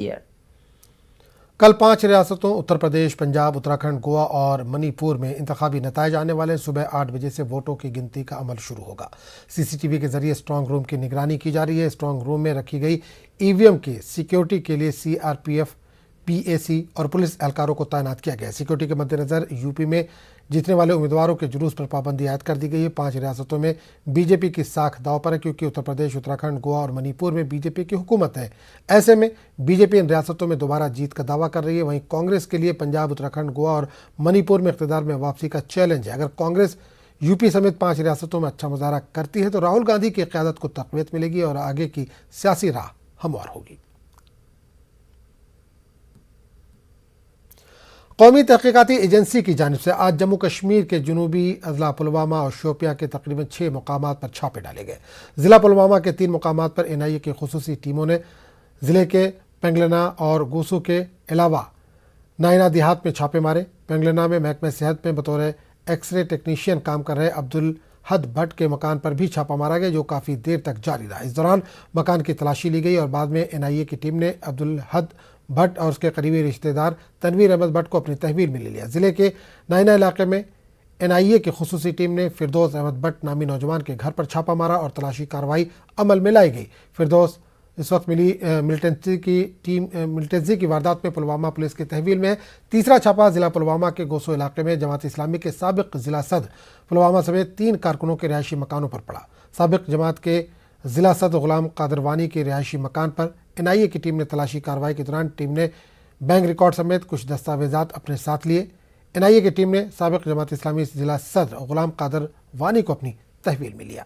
year. کل 5 ریاستوں اتر پردیش، پنجاب، اتراکھنڈ، گوا اور منی پور میں انتخابی نتائج آنے والے صبح 8 بجے سے ووٹوں کی گنتی کا عمل شروع ہوگا۔ CCTV کے ذریعے اسٹرانگ روم کی نگرانی کی جا رہی ہے۔ اسٹرانگ روم میں رکھی گئی EVM کی سیکیورٹی کے لیے CRPF، PAC اور پولیس اہلکاروں کو تعینات کیا گیا۔ سیکیورٹی کے مد نظر UP میں جیتنے والے امیدواروں کے جلوس پر پابندی عائد کر دی گئی ہے۔ 5 ریاستوں میں BJP کی ساکھ داؤ پر ہے کیونکہ اتر پردیش، اتراکھنڈ، گوا اور منی پور میں BJP کی حکومت ہے۔ ایسے میں BJP ان ریاستوں میں دوبارہ جیت کا دعویٰ کر رہی ہے۔ وہیں کانگریس کے لیے پنجاب، اتراکھنڈ، گوا اور منی پور میں اقتدار میں واپسی کا چیلنج ہے۔ اگر کانگریس UP سمیت 5 ریاستوں میں اچھا مظاہرہ کرتی ہے تو راہل گاندھی کی قیادت کو تقویت ملے گی اور آگے کی سیاسی راہ ہموار ہوگی۔ قومی تحقیقاتی ایجنسی کی جانب سے آج جموں کشمیر کے جنوبی اضلاع پلوامہ اور شوپیاں کے تقریباً 6 مقامات پر چھاپے ڈالے گئے۔ ضلع پلوامہ کے 3 مقامات پر NIA کی خصوصی ٹیموں نے ضلع کے پنگلنا اور گوسو کے علاوہ نائنا دیہات میں چھاپے مارے۔ پنگلنا میں محکمہ صحت میں بطور ایکس رے ٹیکنیشین کام کر رہے عبدالحد بھٹ کے مکان پر بھی چھاپا مارا گیا جو کافی دیر تک جاری رہا۔ اس دوران مکان کی تلاشی لی گئی اور بعد میں NIA کی ٹیم نے عبدالحد بھٹ اور اس کے قریبی رشتہ دار تنویر احمد بھٹ کو اپنی تحویل میں لے لیا۔ ضلع کے نائنا علاقے میں NIA کی خصوصی ٹیم نے فردوس احمد بھٹ نامی نوجوان کے گھر پر چھاپا مارا اور تلاشی کارروائی عمل میں لائی گئی۔ فردوس اس وقت ملی ملٹنسی کی واردات میں پلوامہ پولیس کی تحویل میں ہے۔ تیسرا چھاپا ضلع پلوامہ کے گوسو علاقے میں جماعت اسلامی کے سابق ضلع صدر پلوامہ سمیت 3 کارکنوں کے رہائشی مکانوں پر پڑا۔ سابق جماعت کے ضلع صدر غلام قادر وانی کے رہائشی مکان پر NIA کی ٹیم نے تلاشی کارروائی کے دوران ٹیم نے بینک ریکارڈ سمیت کچھ دستاویزات اپنے ساتھ لیے۔ NIA کی ٹیم نے سابق جماعت اسلامی ضلع صدر غلام قادر وانی کو اپنی تحویل میں لیا۔